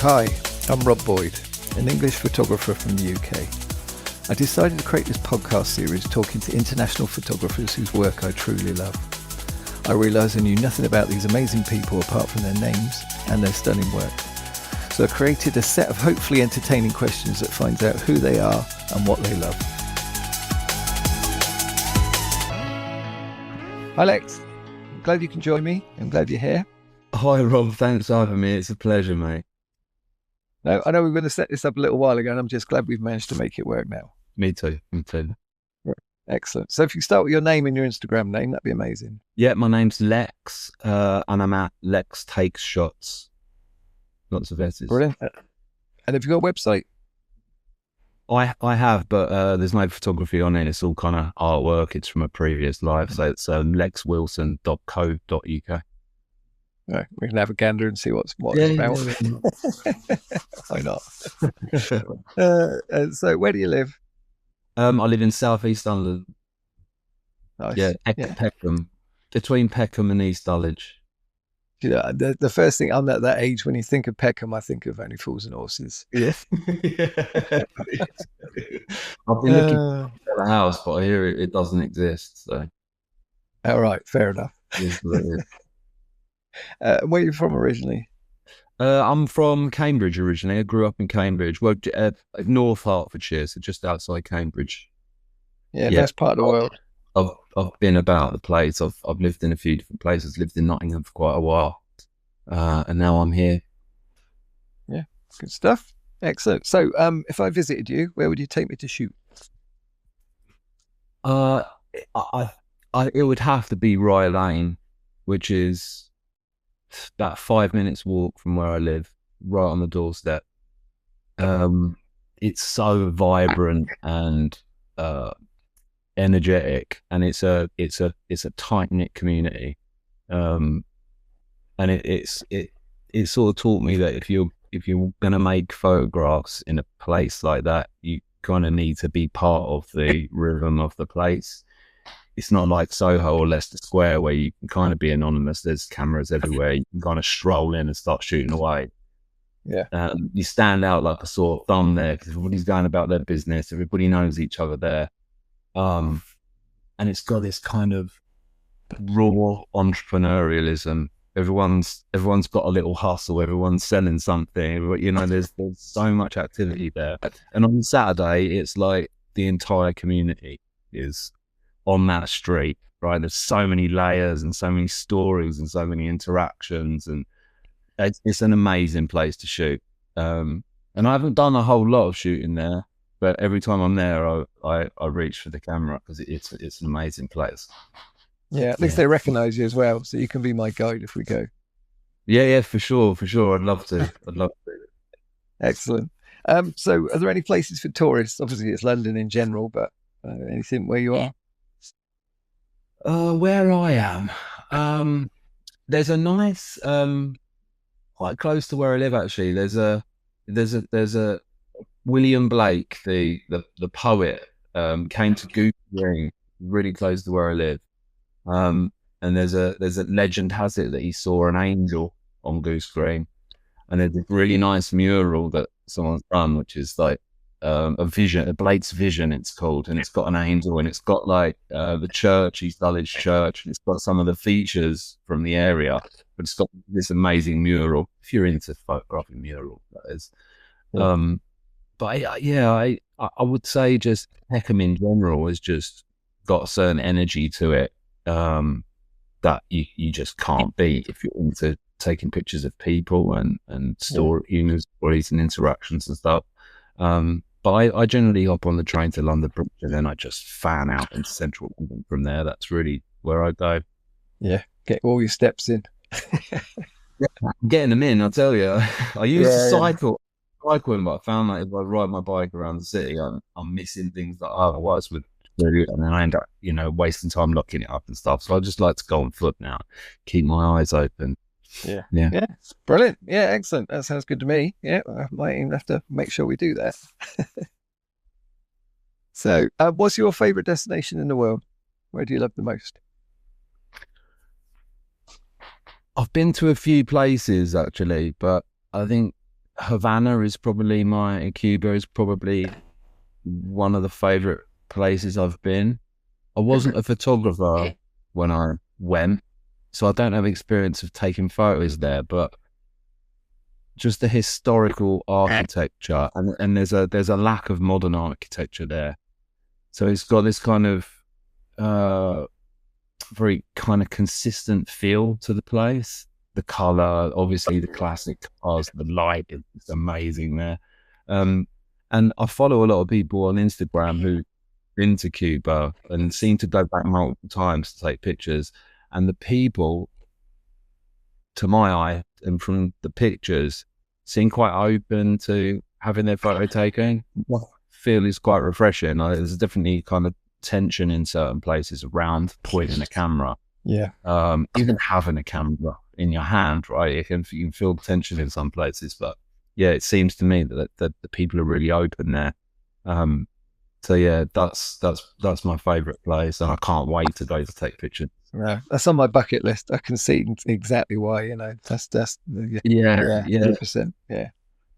Hi, I'm Rob Boyd, an English photographer from the UK. I decided to create this podcast series talking to international photographers whose work I truly love. I realised I knew nothing about these amazing people apart from their names and their stunning work. So I created a set of hopefully entertaining questions that finds out who they are and what they love. Hi Lex, I'm glad you can join me. I'm glad you're here. Hi Rob, thanks for having me. It's a pleasure, mate. Now, I know we were going to set this up a little while ago and I'm just glad we've managed to make it work now. Me too. Right. Excellent. So if you start with your name and your Instagram name, that'd be amazing. Yeah, my name's Lex, and I'm at Lex Takes Shots. Lots of S's. Brilliant. And have you got a website? I have, but there's no photography on it. It's all kind of artwork. It's from a previous life. So it's lexwilson.co.uk. Right, we can have a gander and see what it's about. Why not? So where do you live? I live in southeast London. Nice. Yeah, Peckham, between Peckham and East Dulwich. You know, the first thing, I'm at that age, when you think of Peckham, I think of Only Fools and Horses. Yeah. I've been looking for the house, but I hear it doesn't exist. So. All right, fair enough. Yes, where are you from originally? I'm from Cambridge originally. I grew up in Cambridge, well, North Hertfordshire, so just outside Cambridge. Yeah, best part of the world. I've been about the place. I've lived in a few different places. Lived in Nottingham for quite a while, and now I'm here. Yeah, good stuff. Excellent. So, if I visited you, where would you take me to shoot? It would have to be Rye Lane, which is about 5 minutes walk from where I live, right on the doorstep. It's so vibrant and energetic, and it's a tight knit community, and it sort of taught me that if you're going to make photographs in a place like that, you kind of need to be part of the rhythm of the place. It's not like Soho or Leicester Square where you can kind of be anonymous. There's cameras everywhere. You can kind of stroll in and start shooting away. Yeah. You stand out like a sore thumb there because everybody's going about their business. Everybody knows each other there. And it's got this kind of raw entrepreneurialism. Everyone's got a little hustle. Everyone's selling something. You know, there's so much activity there. And on Saturday, it's like the entire community is on that street, right? There's so many layers and so many stories and so many interactions, and it's an amazing place to shoot. And I haven't done a whole lot of shooting there, but every time I'm there, I reach for the camera because it's an amazing place. Yeah, at least they recognise you as well, so you can be my guide if we go. Yeah, for sure. I'd love to. Excellent. So are there any places for tourists? Obviously, it's London in general, but anything where you are? Where I am, there's a nice, quite close to where I live actually. There's a William Blake, the poet, came to Goose Green, really close to where I live. And there's a legend has it that he saw an angel on Goose Green, and there's a really nice mural that someone's done, which is like a Blake's vision, it's called, and it's got an angel, and it's got like the church, East Dulwich Church, and it's got some of the features from the area, but it's got this amazing mural. If you're into photographing mural, that is. Yeah. But I would say just Peckham in general has just got a certain energy to it that you just can't beat if you're into taking pictures of people and human stories and interactions and stuff. But I generally hop on the train to London Bridge and then I just fan out into central London from there. That's really where I go. Yeah, get all your steps in. Getting them in, I'll tell you. I used to cycling, but I found that if I ride my bike around the city, I'm missing things that I otherwise would do, and then I end up, wasting time locking it up and stuff. So I just like to go on foot now, keep my eyes open. Yeah, brilliant. Yeah, excellent. That sounds good to me. Yeah, I might even have to make sure we do that. So, what's your favorite destination in the world? Where do you love the most? I've been to a few places actually, but I think Havana is probably Cuba is probably one of the favorite places I've been. I wasn't a photographer when I went, so I don't have experience of taking photos there, but just the historical architecture, and there's a lack of modern architecture there. So it's got this kind of uh, very kind of consistent feel to the place. The color, obviously, the classic cars, the light is amazing there. Um, and I follow a lot of people on Instagram who've been to Cuba and seem to go back multiple times to take pictures. And the people, to my eye, and from the pictures, seem quite open to having their photo taken. What I feel is quite refreshing. There's definitely kind of tension in certain places around pointing a camera. Yeah. Even having a camera in your hand, right? You can feel tension in some places, but yeah, it seems to me that the people are really open there. So yeah, that's my favorite place, and I can't wait to go to take pictures. Yeah, that's on my bucket list. I can see exactly why. You know, that's Yeah. 100%. Yeah,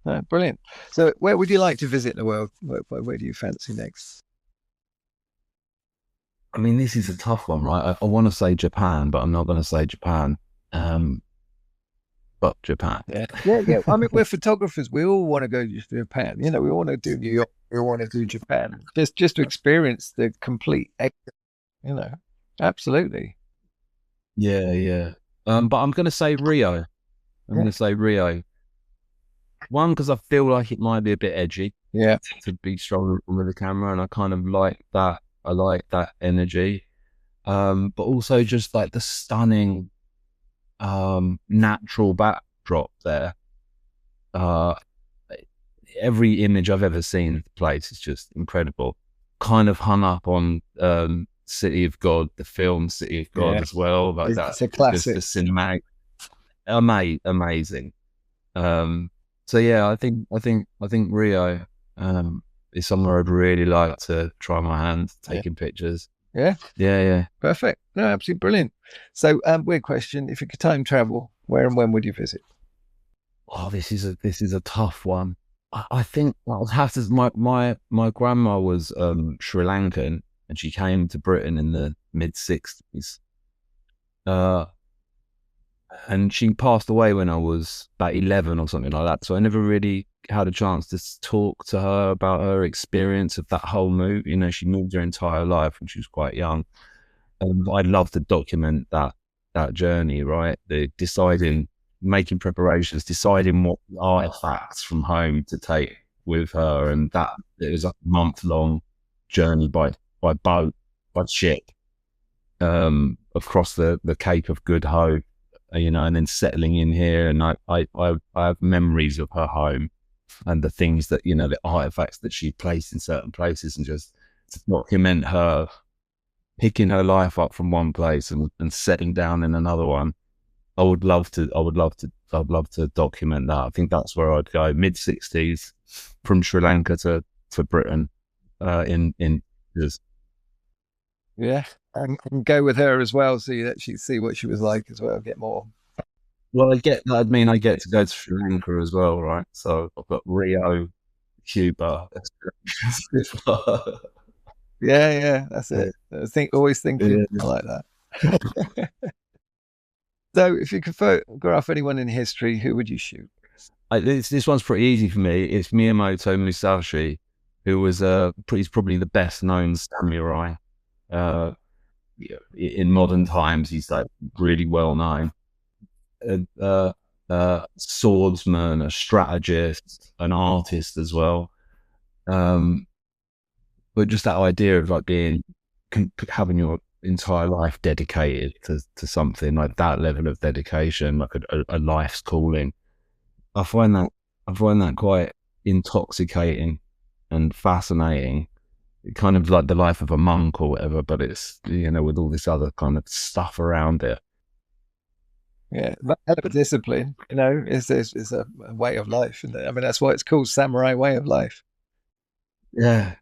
no, brilliant. So, where would you like to visit in the world? Where do you fancy next? I mean, this is a tough one, right? I want to say Japan, but I'm not going to say Japan. But Japan. Yeah. I mean, we're photographers. We all want to go to Japan. You know, we want to do New York. We want to do Japan. Just to experience the complete. You know, absolutely. Yeah. But I'm going to say Rio. I'm going to say Rio. One, because I feel like it might be a bit edgy. Yeah. To be strong with the camera, and I kind of like that. I like that energy. But also just like the stunning natural backdrop there. Every image I've ever seen of the place is just incredible. Kind of hung up on City of God, the film City of God as well. Like it's a classic. Just the cinematic, amazing. So yeah, I think Rio is somewhere I'd really like to try my hand taking pictures. Yeah. Perfect. No, absolutely brilliant. So, weird question: if you could time travel, where and when would you visit? Oh, this is a tough one. I think I'll have to. My grandma was Sri Lankan, and she came to Britain in the mid-60s. And she passed away when I was about 11 or something like that. So I never really had a chance to talk to her about her experience of that whole move. You know, she moved her entire life when she was quite young. I'd love to document that journey, right? Making preparations, deciding what artifacts from home to take with her, and that it was a month-long journey by boat, by ship, across the Cape of Good Hope, you know, and then settling in here. And I have memories of her home and the things that, you know, the artifacts that she placed in certain places, and just to document her picking her life up from one place and settling down in another one. I'd love to document that. I think that's where I'd go. Mid-60s, from Sri Lanka to Britain, in just. Yeah, and go with her as well, so you actually see what she was like as well. Get more. Well, I get to go to Sri Lanka as well, right? So I've got Rio, Cuba. Yeah, that's it. Always thinking like that. So, if you could photograph anyone in history, who would you shoot? This one's pretty easy for me. It's Miyamoto Musashi, who was he's probably the best known samurai in modern times. He's like really well known. Swordsman, a strategist, an artist as well. But just that idea of like having your entire life dedicated to something like that level of dedication, like a life's calling. I find that quite intoxicating and fascinating. Kind of like the life of a monk or whatever, but it's, you know, with all this other kind of stuff around it. Yeah, that discipline, you know, is a way of life, isn't it? I mean, that's why it's called samurai way of life. Yeah.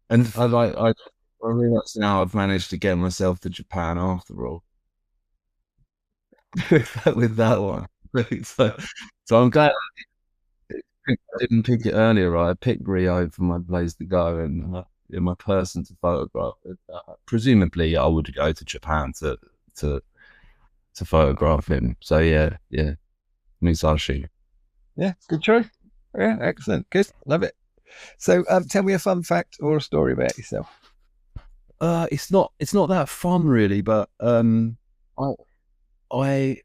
And I realize now I've managed to get myself to Japan after all. with that one. So I'm glad didn't pick it earlier, right? I picked Rio for my place to go and in my person to photograph. Presumably, I would go to Japan to to photograph him. So yeah, Musashi. Yeah, good choice. Yeah, excellent. Good. Love it. So tell me a fun fact or a story about yourself. It's not that fun really, but I I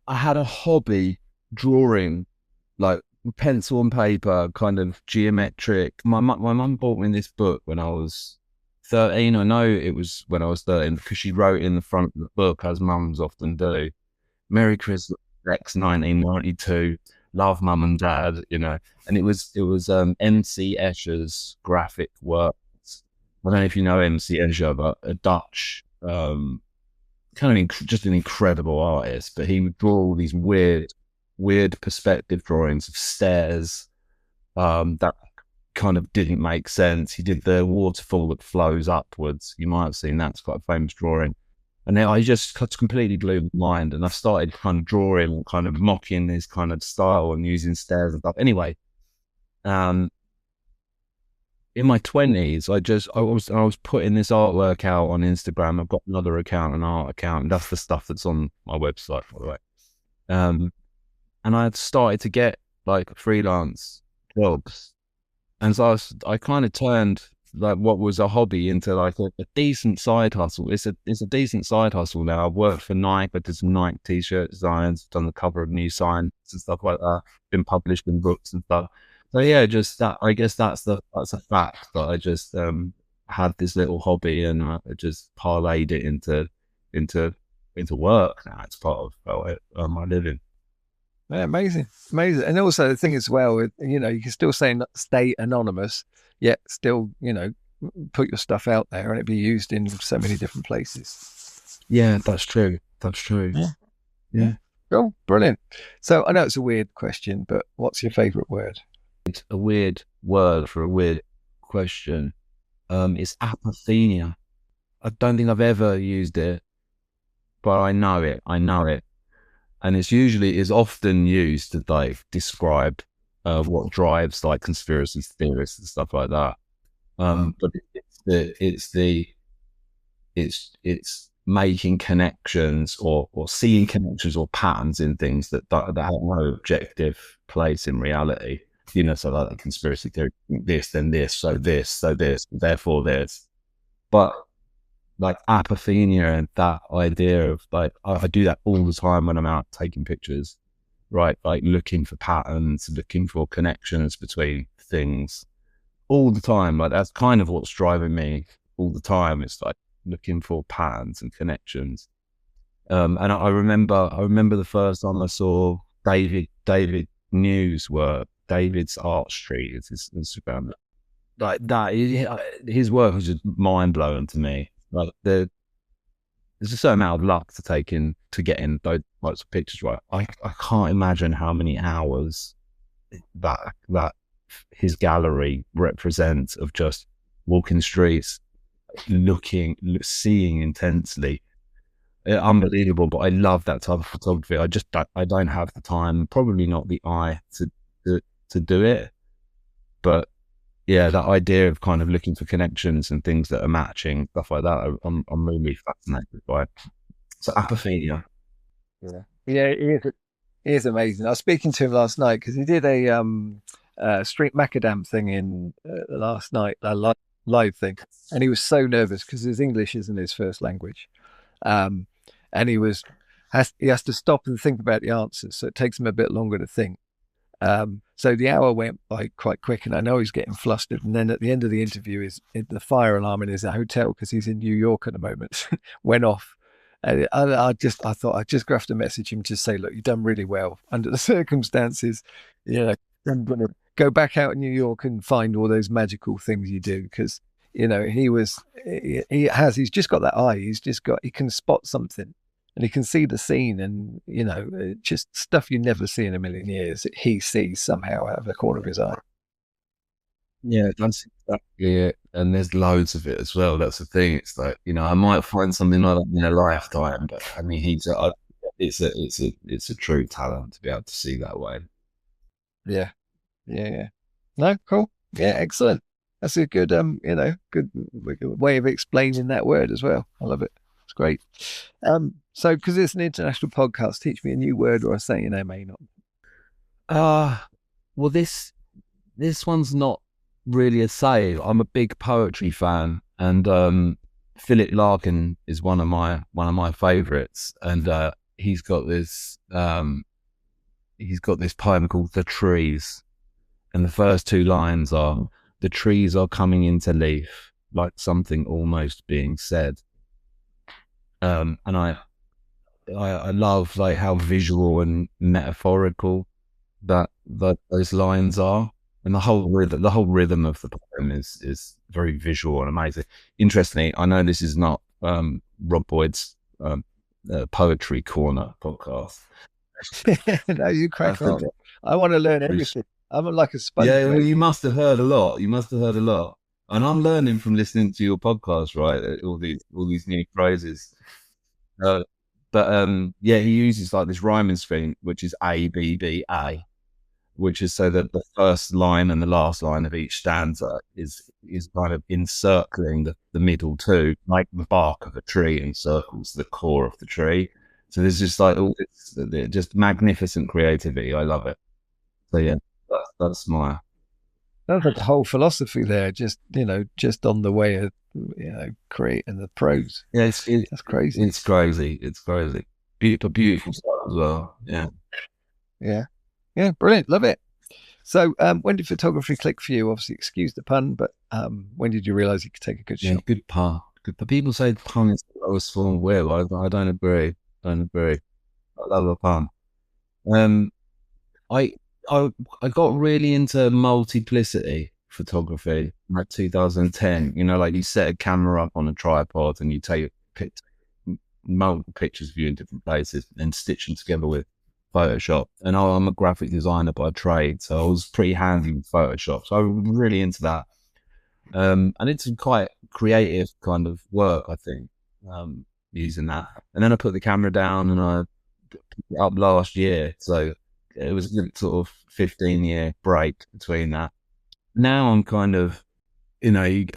I had a hobby drawing, like pencil and paper, kind of geometric. My mum bought me this book when I was 13. I know it was when I was 13 because she wrote in the front of the book, as mums often do, "Merry Christmas, X 1992. Love, Mum and Dad." And it was MC Escher's graphic works. I don't know if you know MC Escher, but a Dutch kind of just an incredible artist, but he would draw all these weird perspective drawings of stairs that kind of didn't make sense. He did the waterfall that flows upwards. You might have seen that. It's quite a famous drawing. And then I just completely blew my mind, and I started kind of drawing, kind of mocking this kind of style and using stairs and stuff. Anyway, um, in my 20s, I was putting this artwork out on Instagram. I've got another account, an art account, and that's the stuff that's on my website, by the way. And I had started to get like freelance jobs, and so I kind of turned like what was a hobby into like a decent side hustle. It's a decent side hustle now. I've worked for Nike. I did some Nike t-shirt designs, done the cover of new signs and stuff like that. Been published in books and stuff. So yeah, just that. I guess that's a fact that I just had this little hobby, and I just parlayed it into work. Now it's part of my living. Yeah, amazing, amazing. And also the thing as well, you can still stay anonymous, yet still, put your stuff out there and it be used in so many different places. Yeah, that's true. That's true. Yeah. Cool, brilliant. So I know it's a weird question, but what's your favorite word? It's a weird word for a weird question. It's apophenia. I don't think I've ever used it, but I know it. And is often used to like describe what drives like conspiracy theorists and stuff like that. But it's making connections or seeing connections or patterns in things that have no objective place in reality. So like the conspiracy theory, this, then this, so this, therefore this. But like apophenia and that idea of like, I do that all the time when I'm out taking pictures, right? Like looking for patterns, looking for connections between things all the time. Like that's kind of what's driving me all the time. It's like looking for patterns and connections. And I remember the first time I saw David News work. David's Art Street is his Instagram. Like that, his work was just mind blowing to me. Like there's a certain amount of luck to getting those types of pictures right. I can't imagine how many hours that his gallery represents of just walking streets, seeing intensely. Unbelievable. But I love that type of photography. I don't have the time, probably not the eye to do it. But yeah, that idea of kind of looking for connections and things that are matching, stuff like that, I'm really fascinated by it. So apophenia. Yeah, he is amazing. I was speaking to him last night because he did a street macadam thing in last night, a live thing, and he was so nervous because his English isn't his first language, and he has to stop and think about the answers, so it takes him a bit longer to think. So the hour went by quite quick, and I know he's getting flustered. And then at the end of the interview, the fire alarm in his hotel, because he's in New York at the moment, went off. And I thought I'd just have to message him to say, look, you've done really well under the circumstances. I'm going to go back out in New York and find all those magical things you do, because he's just got that eye. He can spot something. And he can see the scene, and just stuff you never see in a million years. He sees somehow out of the corner of his eye. Yeah, that's exactly it. And there's loads of it as well. That's the thing. It's like I might find something like that in a lifetime, but I mean, it's a true talent to be able to see that way. Yeah, Yeah. No, cool. Yeah, excellent. That's a good, good way of explaining that word as well. I love it. It's great. So because it's an international podcast, teach me a new word or a saying I may not. Well, this one's not really a say. I'm a big poetry fan, and Philip Larkin is one of my favorites, and he's got this poem called "The Trees," and the first two lines are, "The trees are coming into leaf, like something almost being said." And I love like how visual and metaphorical that those lines are, and the whole rhythm of the poem is very visual and amazing. Interestingly, I know this is not Rob Boyd's poetry corner podcast. No, you I crack on. think I want to learn everything. I'm like a sponge, yeah, well, mate. you must have heard a lot. You must have heard a lot, and I'm learning from listening to your podcast, right? All these new phrases. Uh, but yeah, he uses like this rhyming scheme, which is A B B A, which is so that the first line and the last line of each stanza is kind of encircling the middle two, like the bark of a tree encircles the core of the tree. So there's just like all this just magnificent creativity. I love it. So yeah, that's my That's like a whole philosophy there, just on the way of creating the prose. yeah. That's crazy. It's crazy. It's crazy. Beautiful stuff as well. Yeah. Yeah. Yeah, brilliant. Love it. So when did photography click for you? Obviously, excuse the pun, but when did you realize you could take a good Yeah, shot? good pun. Good. But people say pun is the lowest form of will. I don't agree. Don't agree. I love a pun. Um, I I I got really into multiplicity photography like 2010. You know, like you set a camera up on a tripod and you take multiple pictures of you in different places and stitch them together with Photoshop. And I'm a graphic designer by trade, so I was pretty handy with Photoshop. So I was really into that. And it's quite creative kind of work, I think, using that. And then I put the camera down and I picked it up last year. So it was a good sort of 15-year break between that. Now I'm kind of, I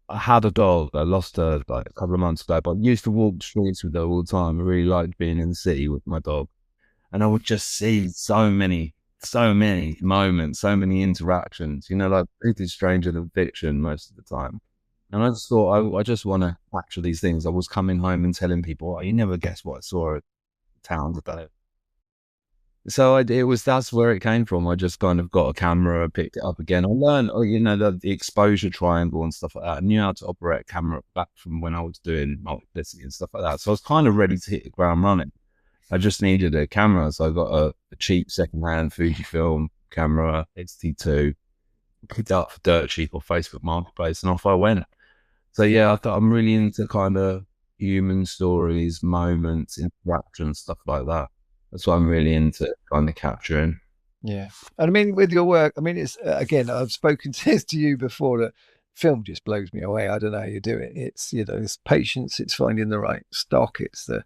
had a dog. I lost her like a couple of months ago, but I used to walk the streets with her all the time. I really liked being in the city with my dog. And I would just see so many moments, so many interactions, like it is stranger than fiction most of the time. And I just thought, I just want to capture these things. I was coming home and telling people, oh, you never guess what I saw at town today. So that's where it came from. I just kind of got a camera, picked it up again. I learned, the exposure triangle and stuff like that. I knew how to operate a camera back from when I was doing multiplicity and stuff like that. So I was kind of ready to hit the ground running. I just needed a camera, so I got a cheap second-hand Fujifilm camera, X-T2, picked it up for dirt cheap or Facebook Marketplace, and off I went. So yeah, I thought I'm really into kind of human stories, moments, interactions, stuff like that. That's what I'm really into kind of capturing. Yeah. And I mean, with your work, I mean, it's again, I've spoken to this to you before, that film just blows me away. I don't know how you do it. It's, it's patience, it's finding the right stock, it's the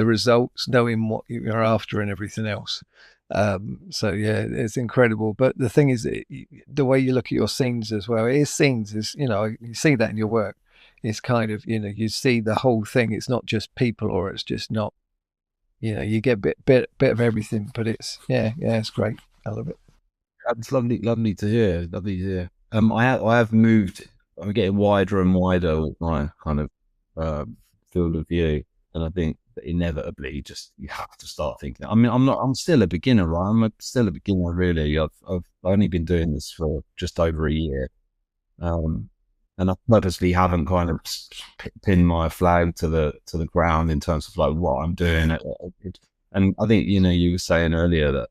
results, knowing what you're after and everything else. So yeah, it's incredible. But the thing is, the way you look at your scenes as well, it is scenes, you see that in your work. It's kind of, you see the whole thing. It's not just people, or it's just not, you get a bit of everything, but it's great. I love it. That's lovely to hear. Lovely to hear. I have moved. I'm getting wider and wider with my kind of field of view, and I think that inevitably, just you have to start thinking. I mean, I'm still a beginner, right? Still a beginner, really. I've only been doing this for just over a year, and I purposely haven't kind of pinned my flag to the ground in terms of like what I'm doing. And I think you were saying earlier that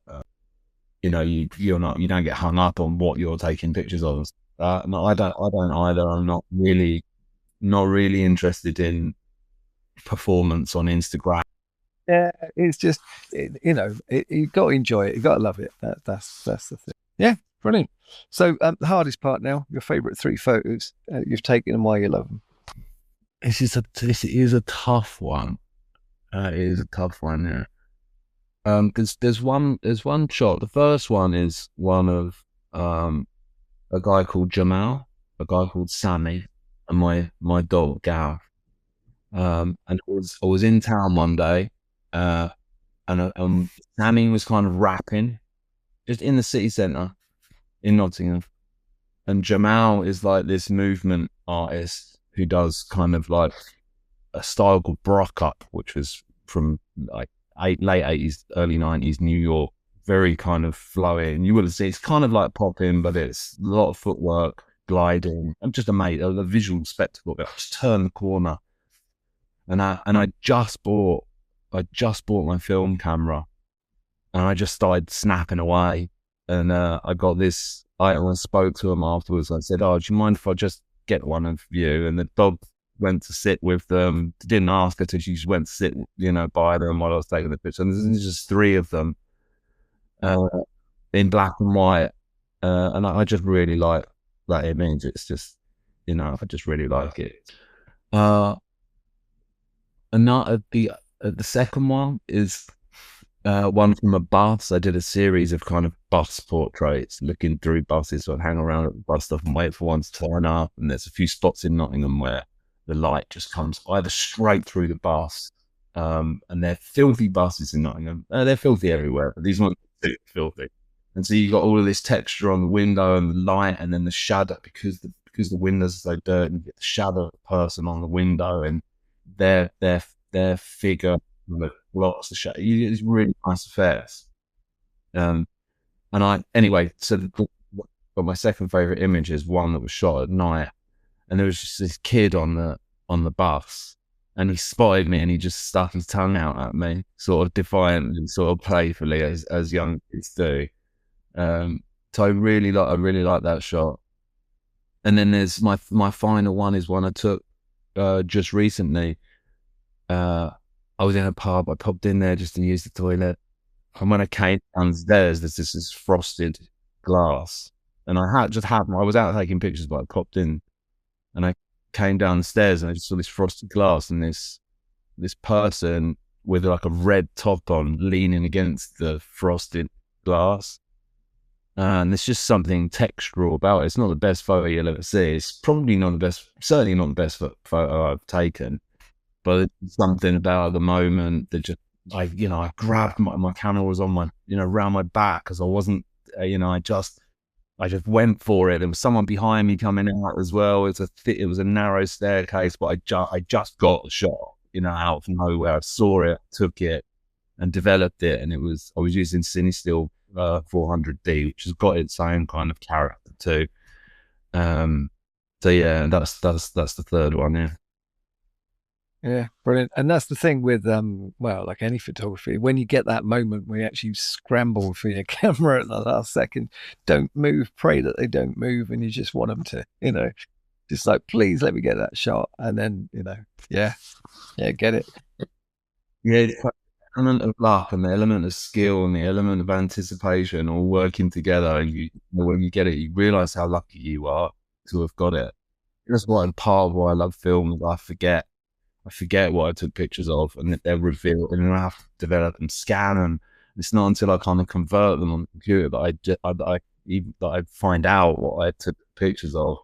you don't get hung up on what you're taking pictures of. No, I don't either. I'm not really interested in performance on Instagram. Yeah, it's just, you got to enjoy it. You got to love it. That's the thing. Yeah, brilliant. So the hardest part now, your favorite 3 photos you've taken and why you love them. This is a tough one. It is a tough one. Yeah. There's one shot. The first one is one of a guy called Jamal, a guy called Sammy, and my dog Gav. And I was in town one day, and Sammy was kind of rapping just in the city centre in Nottingham, and Jamal is like this movement artist who does kind of like a style called Brock Up, which was from like late 80s, early 90s New York, very kind of flowy. And you will see it's kind of like popping, but it's a lot of footwork, gliding, and just a visual spectacle. I just turned the corner, and I just bought my film camera, and I just started snapping away. And I got this. I spoke to him afterwards. I said, "Oh, do you mind if I just get one of you?" And the dog went to sit with them. Didn't ask her to. She just went to sit, by them while I was taking the picture. And there's just three of them in black and white. And I just really like that image. It's just, I just really like it. Another the second one is one from a bus. I did a series of kind of bus portraits, looking through buses. So I'd hang around at the bus stop and wait for one to turn up. And there's a few spots in Nottingham where the light just comes either straight through the bus, and they're filthy buses in Nottingham. They're filthy everywhere, but these ones are filthy. And so you got all of this texture on the window and the light, and then the shadow because the windows are so dirty. You get the shadow of the person on the window and their figure blocks the shadow. It's really nice effects. And but my second favorite image is one that was shot at night, and there was just this kid on the bus, and he spotted me, and he just stuck his tongue out at me, sort of defiantly, sort of playfully, as young kids do. So I really like that shot. And then there's my final one is one I took just recently. I was in a pub. I popped in there just to use the toilet, and when I came downstairs, there's this frosted glass, and I was out taking pictures, but I popped in, and I came downstairs, and I just saw this frosted glass, and this person with like a red top on, leaning against the frosted glass. And there's just something textural about it. It's not the best photo you'll ever see. It's probably certainly not the best photo I've taken. But it's something about the moment that just, I grabbed my camera was on my, around my back, because I wasn't, I just went for it. There was someone behind me coming out as well. It was a narrow staircase, but I just got the shot, out of nowhere. I saw it, took it, and developed it. And I was using CineStill 400D, which has got its own kind of character too. So yeah, that's the third one. Yeah. Yeah, brilliant. And that's the thing with like any photography, when you get that moment where you actually scramble for your camera at the last second, don't move, pray that they don't move, and you just want them to, just like, please let me get that shot. And then, yeah, get it. Yeah, the element of luck and the element of skill and the element of anticipation all working together, and when you get it, you realize how lucky you are to have got it. That's part of why I love film. I forget what I took pictures of, and they're revealed, and then I have to develop and scan them. It's not until I kind of convert them on the computer that I find out what I took pictures of.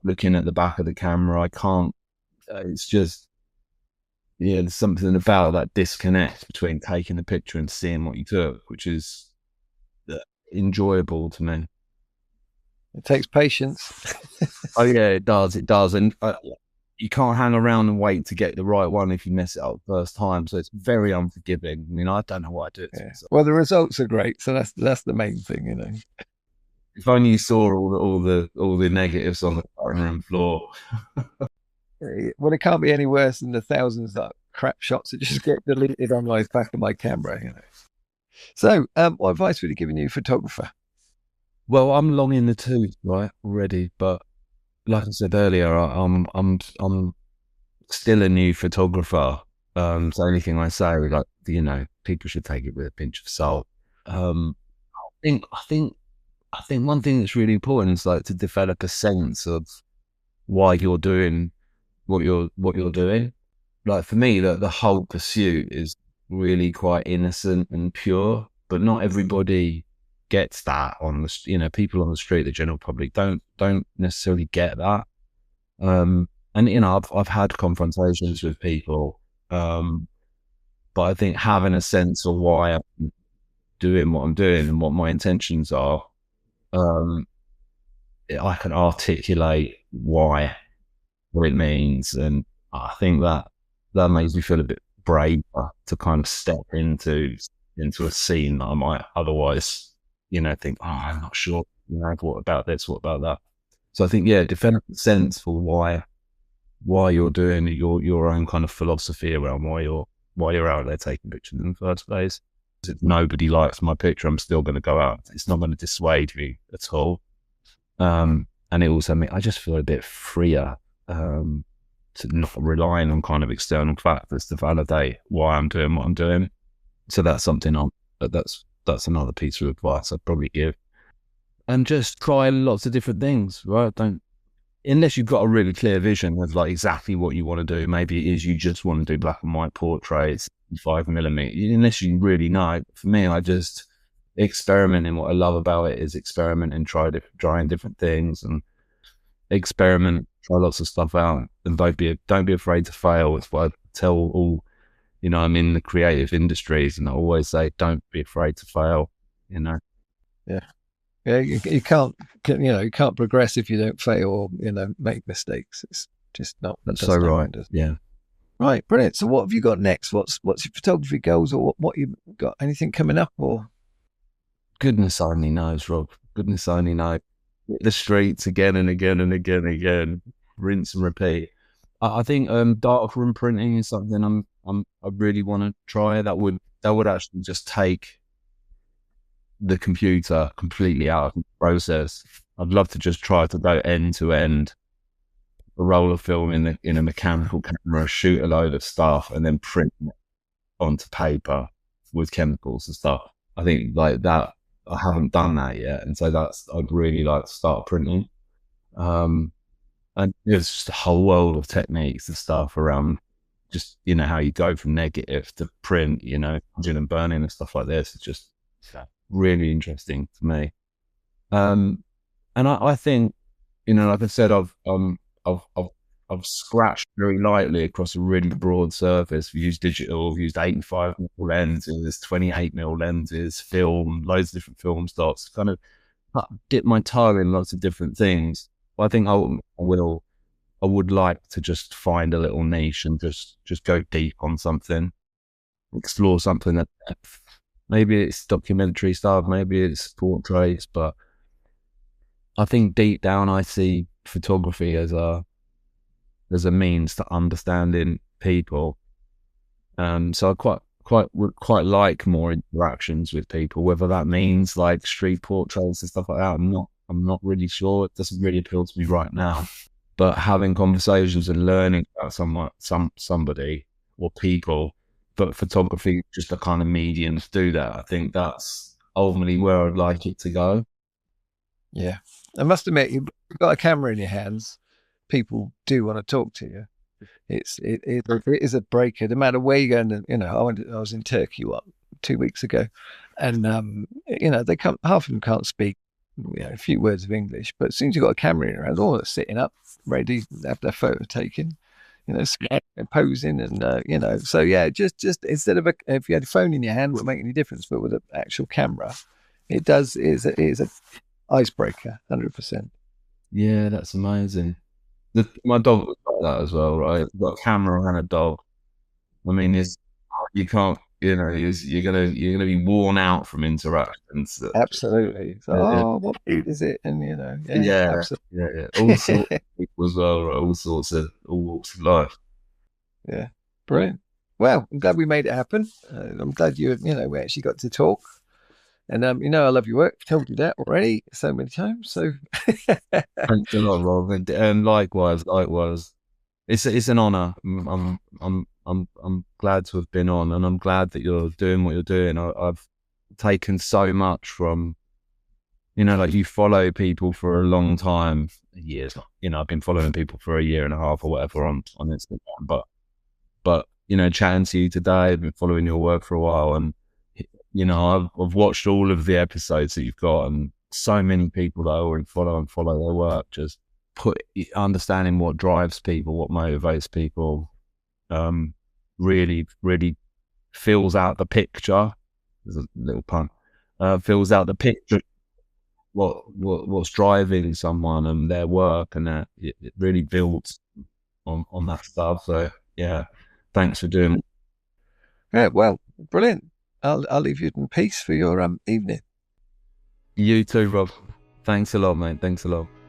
Looking at the back of the camera, I can't. It's just, there's something about that disconnect between taking the picture and seeing what you took, which is enjoyable to me. It takes patience. Oh yeah, it does, and you can't hang around and wait to get the right one if you mess it up the first time. So it's very unforgiving. I mean, I don't know why I do it. Yeah. Well, the results are great, so that's the main thing, If only you saw all the negatives on the cutting room floor. Well, it can't be any worse than the thousands of crap shots that just get deleted on my back of my camera, So, what advice would you give a new photographer? Well, I'm long in the tooth, right, already, but like I said earlier, I'm still a new photographer. So anything I say, like, people should take it with a pinch of salt. I think one thing that's really important is like to develop a sense of why you're doing what you're doing. Like for me, the whole pursuit is really quite innocent and pure, but not everybody gets that on the, people on the street, the general public don't necessarily get that. And I've had confrontations with people, but I think having a sense of why I'm doing what I'm doing and what my intentions are, I can articulate why, what it means, and I think that makes me feel a bit braver to kind of step into a scene that I might otherwise, think, oh, I'm not sure, what about this, what about that. So I think, develop a sense for why you're doing your own kind of philosophy around why you're out there taking pictures in the first place. If nobody likes my picture, I'm still going to go out. It's not going to dissuade me at all. And it also I just feel a bit freer, to not relying on kind of external factors to validate why I'm doing what I'm doing. So that's something that's another piece of advice I'd probably give. And just try lots of different things, right? Unless you've got a really clear vision of like exactly what you want to do. Maybe it is you just want to do black and white portraits, 5mm. Unless you really know. For me, I just experimenting. What I love about it is experimenting, trying different things, and experiment, try lots of stuff out, and don't be afraid to fail. It's what I tell all, I'm in the creative industries, and I always say, don't be afraid to fail. Yeah, you can't progress if you don't fail or make mistakes. It's just not. That's so right. Yeah. Right, brilliant. So what have you got next? What's your photography goals, or what you've got? Anything coming up, or? Goodness only knows, Rob. Goodness only knows. The streets again and again and again and again, rinse and repeat. I think darkroom printing is something I really want to try. That would actually just take the computer completely out of the process. I'd love to just try to go end to end, a roll of film in a mechanical camera, shoot a load of stuff, and then print it onto paper with chemicals and stuff. I think like that. I haven't done that yet, and so I'd really like to start printing. And there's just a whole world of techniques and stuff around just how you go from negative to print, smudging and burning and stuff like this. It's just really interesting to me. And I think, like I said, I've scratched very lightly across a really broad surface. We've used digital, we've used 85mm lenses, 28mm lenses, film, loads of different film stocks, kind of dip my toe in lots of different things. But I think I would like to just find a little niche and just go deep on something, explore something at depth. Maybe it's documentary stuff, maybe it's portraits, but I think deep down I see photography as a means to understanding people. So I would quite like more interactions with people, whether that means like street portraits and stuff like that. I'm not really sure. It doesn't really appeal to me right now. But having conversations and learning about somebody or people, but photography just a kind of medium to do that. I think that's ultimately where I'd like it to go. Yeah, I must admit, you've got a camera in your hands. People do want to talk to you. It is a breaker, no matter where you're going. I was in Turkey 2 weeks ago, and they can't, half of them can't speak a few words of English, but as soon as you've got a camera in your hands, all they're sitting up, ready to have their photo taken, posing, and so yeah, just instead of if you had a phone in your hand, it wouldn't make any difference, but with an actual camera, it is a icebreaker, 100%. Yeah, that's amazing. My dog was like that as well, right? I've got a camera and a dog. I mean, you can't, you're gonna be worn out from interactions. Absolutely. So, what food is it? And yeah, absolutely. yeah. All sorts of people as well, right? All walks of life. Yeah, brilliant. Well, I'm glad we made it happen. I'm glad we actually got to talk. And I love your work. I've told you that already so many times. So thanks a lot, Rob, and likewise. It's an honour. I'm glad to have been on, and I'm glad that you're doing what you're doing. I've taken so much from, like you follow people for a long time, years. I've been following people for a year and a half or whatever on Instagram, but chatting to you today. I've been following your work for a while, and I've watched all of the episodes that you've got, and so many people that I already follow and follow their work. Just understanding what drives people, what motivates people, really, really fills out the picture. There's a little pun. Fills out the picture. What's driving someone and their work, and that it really builds on that stuff. So yeah, thanks for doing it. Yeah, well, brilliant. I'll leave you in peace for your evening. You too, Rob. Thanks a lot, mate. Thanks a lot.